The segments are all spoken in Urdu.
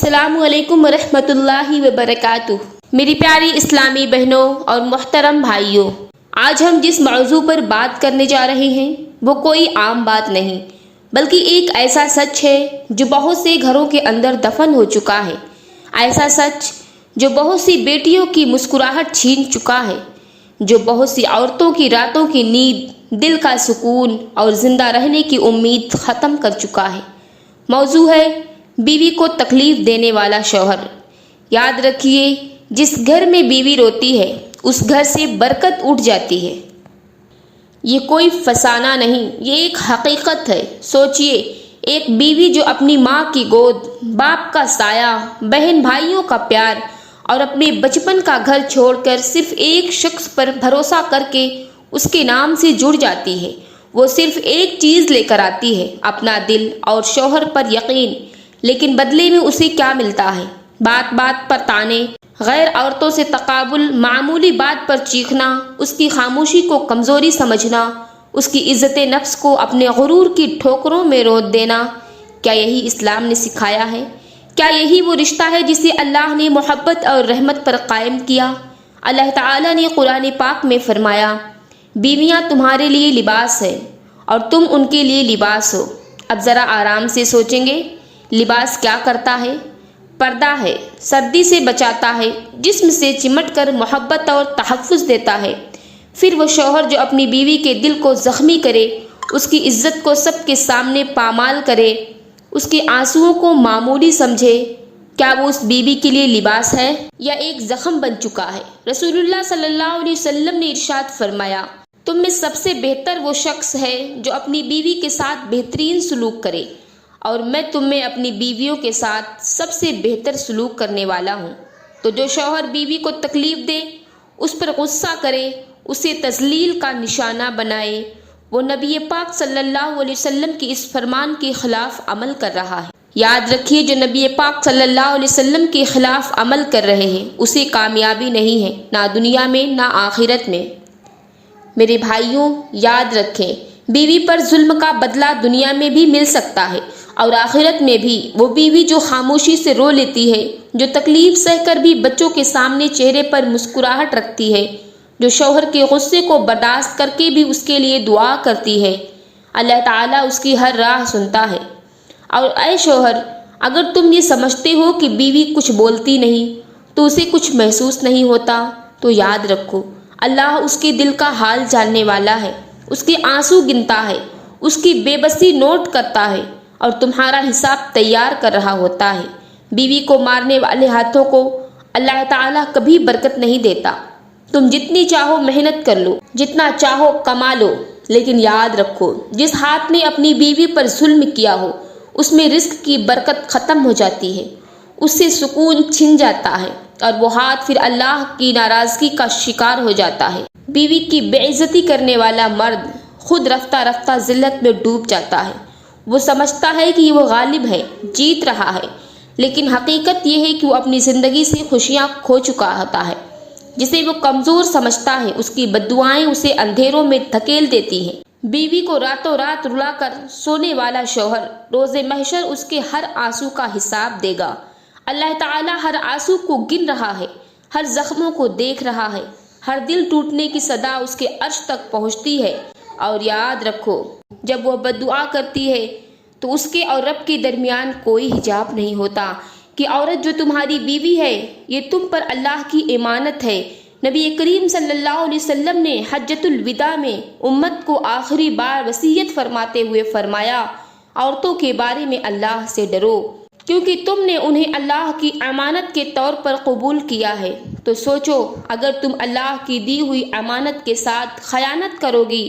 السلام علیکم ورحمۃ اللہ وبرکاتہ۔ میری پیاری اسلامی بہنوں اور محترم بھائیوں، آج ہم جس موضوع پر بات کرنے جا رہے ہیں وہ کوئی عام بات نہیں، بلکہ ایک ایسا سچ ہے جو بہت سے گھروں کے اندر دفن ہو چکا ہے، ایسا سچ جو بہت سی بیٹیوں کی مسکراہٹ چھین چکا ہے، جو بہت سی عورتوں کی راتوں کی نیند، دل کا سکون اور زندہ رہنے کی امید ختم کر چکا ہے۔ موضوع ہے بیوی کو تکلیف دینے والا شوہر۔ یاد رکھیے، جس گھر میں بیوی روتی ہے اس گھر سے برکت اٹھ جاتی ہے۔ یہ کوئی فسانہ نہیں، یہ ایک حقیقت ہے۔ سوچئے، ایک بیوی جو اپنی ماں کی گود، باپ کا سایہ، بہن بھائیوں کا پیار اور اپنے بچپن کا گھر چھوڑ کر صرف ایک شخص پر بھروسہ کر کے اس کے نام سے جڑ جاتی ہے، وہ صرف ایک چیز لے کر آتی ہے، اپنا دل اور شوہر پر یقین، لیکن بدلے میں اسے کیا ملتا ہے؟ بات بات پر طعنے، غیر عورتوں سے تقابل، معمولی بات پر چیخنا، اس کی خاموشی کو کمزوری سمجھنا، اس کی عزت نفس کو اپنے غرور کی ٹھوکروں میں رود دینا۔ کیا یہی اسلام نے سکھایا ہے؟ کیا یہی وہ رشتہ ہے جسے اللہ نے محبت اور رحمت پر قائم کیا؟ اللہ تعالیٰ نے قرآن پاک میں فرمایا، بیویاں تمہارے لیے لباس ہے اور تم ان کے لیے لباس ہو۔ اب ذرا آرام سے سوچیں گے، لباس کیا کرتا ہے؟ پردہ ہے، سردی سے بچاتا ہے، جسم سے چمٹ کر محبت اور تحفظ دیتا ہے۔ پھر وہ شوہر جو اپنی بیوی کے دل کو زخمی کرے، اس کی عزت کو سب کے سامنے پامال کرے، اس کے آنسوؤں کو معمولی سمجھے، کیا وہ اس بیوی کے لیے لباس ہے یا ایک زخم بن چکا ہے؟ رسول اللہ صلی اللہ علیہ وسلم نے ارشاد فرمایا، تم میں سب سے بہتر وہ شخص ہے جو اپنی بیوی کے ساتھ بہترین سلوک کرے، اور میں تم میں اپنی بیویوں کے ساتھ سب سے بہتر سلوک کرنے والا ہوں۔ تو جو شوہر بیوی کو تکلیف دے، اس پر غصہ کرے، اسے تذلیل کا نشانہ بنائے، وہ نبی پاک صلی اللہ علیہ وسلم کی اس فرمان کے خلاف عمل کر رہا ہے۔ یاد رکھیے، جو نبی پاک صلی اللہ علیہ وسلم کے خلاف عمل کر رہے ہیں اسے کامیابی نہیں ہے، نہ دنیا میں نہ آخرت میں۔ میرے بھائیوں، یاد رکھیں، بیوی پر ظلم کا بدلہ دنیا میں بھی مل سکتا ہے اور آخرت میں بھی۔ وہ بیوی جو خاموشی سے رو لیتی ہے، جو تکلیف سہ کر بھی بچوں کے سامنے چہرے پر مسکراہٹ رکھتی ہے، جو شوہر کے غصے کو برداشت کر کے بھی اس کے لیے دعا کرتی ہے، اللہ تعالیٰ اس کی ہر راہ سنتا ہے۔ اور اے شوہر، اگر تم یہ سمجھتے ہو کہ بیوی کچھ بولتی نہیں تو اسے کچھ محسوس نہیں ہوتا، تو یاد رکھو، اللہ اس کے دل کا حال جاننے والا ہے، اس کے آنسو گنتا ہے، اس کی بے بسی نوٹ کرتا ہے اور تمہارا حساب تیار کر رہا ہوتا ہے۔ بیوی کو مارنے والے ہاتھوں کو اللہ تعالیٰ کبھی برکت نہیں دیتا۔ تم جتنی چاہو محنت کر لو، جتنا چاہو کما لو، لیکن یاد رکھو، جس ہاتھ نے اپنی بیوی پر ظلم کیا ہو اس میں رزق کی برکت ختم ہو جاتی ہے، اس سے سکون چھن جاتا ہے اور وہ ہاتھ پھر اللہ کی ناراضگی کا شکار ہو جاتا ہے۔ بیوی کی بے عزتی کرنے والا مرد خود رفتہ رفتہ ذلت میں ڈوب جاتا ہے۔ وہ سمجھتا ہے کہ وہ غالب ہے، جیت رہا ہے، لیکن حقیقت یہ ہے کہ وہ اپنی زندگی سے خوشیاں کھو چکا ہوتا ہے۔ جسے وہ کمزور سمجھتا ہے، اس کی بددعائیں اسے اندھیروں میں دھکیل دیتی ہیں۔ بیوی کو راتوں رات رلا کر سونے والا شوہر روز محشر اس کے ہر آنسو کا حساب دے گا۔ اللہ تعالیٰ ہر آنسو کو گن رہا ہے، ہر زخموں کو دیکھ رہا ہے، ہر دل ٹوٹنے کی صدا اس کے عرش تک پہنچتی ہے۔ اور یاد رکھو، جب وہ بددعا کرتی ہے تو اس کے اور رب کے درمیان کوئی حجاب نہیں ہوتا کہ عورت جو تمہاری بیوی ہے یہ تم پر اللہ کی امانت ہے۔ نبی کریم صلی اللہ علیہ وسلم نے حجۃ الوداع میں امت کو آخری بار وصیت فرماتے ہوئے فرمایا، عورتوں کے بارے میں اللہ سے ڈرو، کیونکہ تم نے انہیں اللہ کی امانت کے طور پر قبول کیا ہے۔ تو سوچو، اگر تم اللہ کی دی ہوئی امانت کے ساتھ خیانت کرو گی،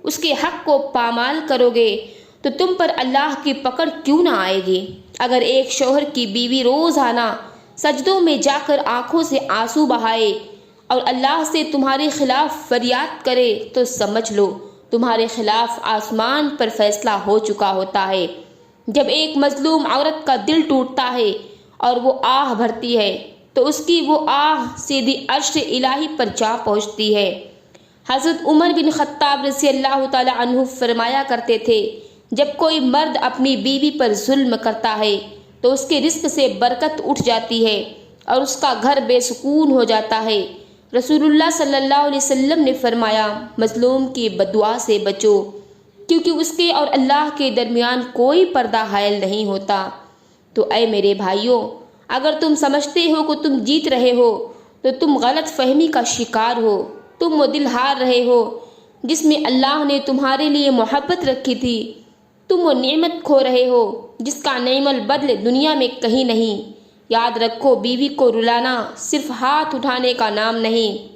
اس کے حق کو پامال کرو گے، تو تم پر اللہ کی پکڑ کیوں نہ آئے گی؟ اگر ایک شوہر کی بیوی روزانہ سجدوں میں جا کر آنکھوں سے آنسو بہائے اور اللہ سے تمہارے خلاف فریاد کرے تو سمجھ لو تمہارے خلاف آسمان پر فیصلہ ہو چکا ہوتا ہے۔ جب ایک مظلوم عورت کا دل ٹوٹتا ہے اور وہ آہ بھرتی ہے تو اس کی وہ آہ سیدھی عرش الہی پر جا پہنچتی ہے۔ حضرت عمر بن خطاب رضی اللہ تعالی عنہ فرمایا کرتے تھے، جب کوئی مرد اپنی بیوی پر ظلم کرتا ہے تو اس کے رزق سے برکت اٹھ جاتی ہے اور اس کا گھر بے سکون ہو جاتا ہے۔ رسول اللہ صلی اللہ علیہ وسلم نے فرمایا، مظلوم کی بددعا سے بچو، کیونکہ اس کے اور اللہ کے درمیان کوئی پردہ حائل نہیں ہوتا۔ تو اے میرے بھائیوں، اگر تم سمجھتے ہو کہ تم جیت رہے ہو تو تم غلط فہمی کا شکار ہو، تم وہ دل ہار رہے ہو جس میں اللہ نے تمہارے لیے محبت رکھی تھی، تم وہ نعمت کھو رہے ہو جس کا نعم البدل دنیا میں کہیں نہیں۔ یاد رکھو، بیوی کو رلانا صرف ہاتھ اٹھانے کا نام نہیں۔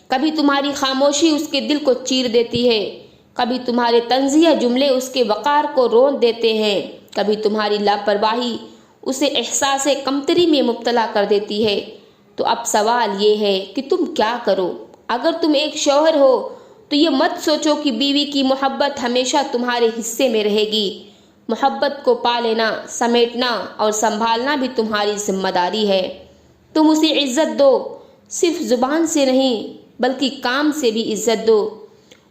کبھی تمہاری خاموشی اس کے دل کو چیر دیتی ہے، کبھی تمہارے طنزیہ جملے اس کے وقار کو رون دیتے ہیں، کبھی تمہاری لاپرواہی اسے احساس کمتری میں مبتلا کر دیتی ہے۔ تو اب سوال یہ ہے کہ تم کیا کرو؟ اگر تم ایک شوہر ہو تو یہ مت سوچو کہ بیوی کی محبت ہمیشہ تمہارے حصے میں رہے گی۔ محبت کو پا لینا، سمیٹنا اور سنبھالنا بھی تمہاری ذمہ داری ہے۔ تم اسے عزت دو، صرف زبان سے نہیں بلکہ کام سے بھی عزت دو۔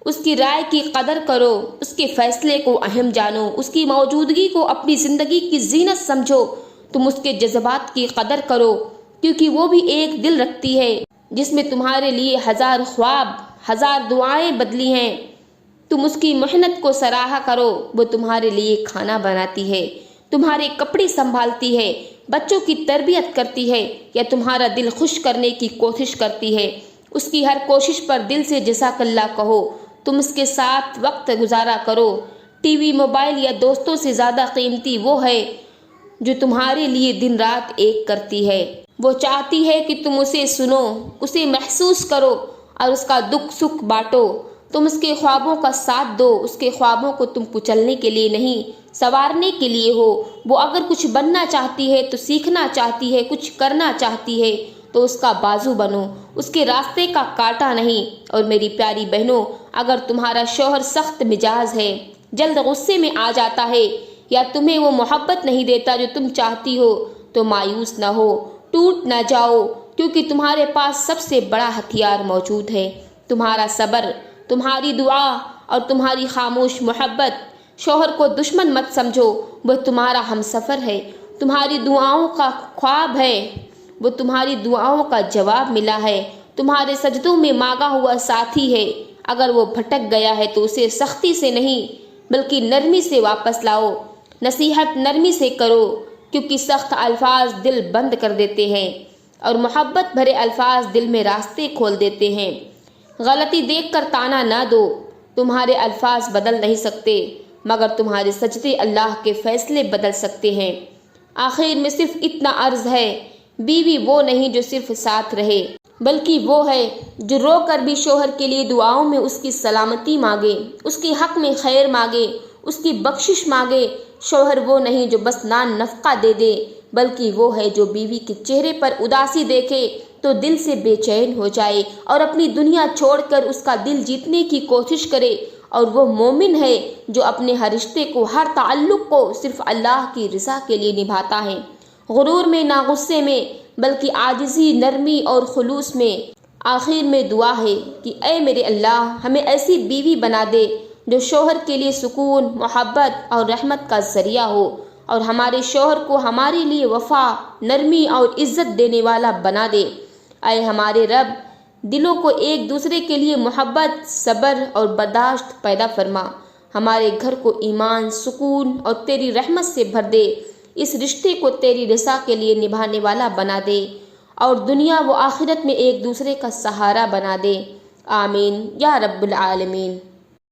اس کی رائے کی قدر کرو، اس کے فیصلے کو اہم جانو، اس کی موجودگی کو اپنی زندگی کی زینت سمجھو۔ تم اس کے جذبات کی قدر کرو، کیونکہ وہ بھی ایک دل رکھتی ہے جس میں تمہارے لیے ہزار خواب، ہزار دعائیں بدلی ہیں۔ تم اس کی محنت کو سراہا کرو، وہ تمہارے لیے کھانا بناتی ہے، تمہارے کپڑے سنبھالتی ہے، بچوں کی تربیت کرتی ہے یا تمہارا دل خوش کرنے کی کوشش کرتی ہے۔ اس کی ہر کوشش پر دل سے جزاک اللہ کہو۔ تم اس کے ساتھ وقت گزارا کرو۔ ٹی وی، موبائل یا دوستوں سے زیادہ قیمتی وہ ہے جو تمہارے لیے دن رات ایک کرتی ہے۔ وہ چاہتی ہے کہ تم اسے سنو، اسے محسوس کرو اور اس کا دکھ سکھ بانٹو۔ تم اس کے خوابوں کا ساتھ دو۔ اس کے خوابوں کو تم کچلنے کے لیے نہیں، سنوارنے کے لیے ہو۔ وہ اگر کچھ بننا چاہتی ہے تو سیکھنا چاہتی ہے، کچھ کرنا چاہتی ہے تو اس کا بازو بنو، اس کے راستے کا کانٹا نہیں۔ اور میری پیاری بہنوں، اگر تمہارا شوہر سخت مزاج ہے، جلد غصے میں آ جاتا ہے یا تمہیں وہ محبت نہیں دیتا جو تم چاہتی ہو، تو مایوس نہ ہو، ٹوٹ نہ جاؤ، کیونکہ تمہارے پاس سب سے بڑا ہتھیار موجود ہے، تمہارا صبر، تمہاری دعا اور تمہاری خاموش محبت۔ شوہر کو دشمن مت سمجھو، وہ تمہارا ہمسفر ہے، تمہاری دعاؤں کا خواب ہے، وہ تمہاری دعاؤں کا جواب ملا ہے، تمہارے سجدوں میں مانگا ہوا ساتھی ہے۔ اگر وہ بھٹک گیا ہے تو اسے سختی سے نہیں بلکہ نرمی سے واپس لاؤ۔ نصیحت نرمی سے کرو، کیونکہ سخت الفاظ دل بند کر دیتے ہیں اور محبت بھرے الفاظ دل میں راستے کھول دیتے ہیں۔ غلطی دیکھ کر طعنہ نہ دو، تمہارے الفاظ بدل نہیں سکتے مگر تمہارے سجدے اللہ کے فیصلے بدل سکتے ہیں۔ آخر میں صرف اتنا عرض ہے، بیوی وہ نہیں جو صرف ساتھ رہے، بلکہ وہ ہے جو رو کر بھی شوہر کے لیے دعاؤں میں اس کی سلامتی مانگے، اس کے حق میں خیر مانگے، اس کی بخشش مانگے۔ شوہر وہ نہیں جو بس نان نفقہ دے دے، بلکہ وہ ہے جو بیوی کے چہرے پر اداسی دیکھے تو دل سے بے چین ہو جائے اور اپنی دنیا چھوڑ کر اس کا دل جیتنے کی کوشش کرے۔ اور وہ مومن ہے جو اپنے ہر رشتے کو، ہر تعلق کو صرف اللہ کی رضا کے لیے نبھاتا ہے، غرور میں نہ غصے میں بلکہ عاجزی، نرمی اور خلوص میں۔ آخر میں دعا ہے کہ اے میرے اللہ، ہمیں ایسی بیوی بنا دے جو شوہر کے لیے سکون، محبت اور رحمت کا ذریعہ ہو، اور ہمارے شوہر کو ہمارے لیے وفا، نرمی اور عزت دینے والا بنا دے۔ اے ہمارے رب، دلوں کو ایک دوسرے کے لیے محبت، صبر اور برداشت پیدا فرما۔ ہمارے گھر کو ایمان، سکون اور تیری رحمت سے بھر دے۔ اس رشتے کو تیری رضا کے لیے نبھانے والا بنا دے اور دنیا و آخرت میں ایک دوسرے کا سہارا بنا دے۔ آمین یا رب العالمین۔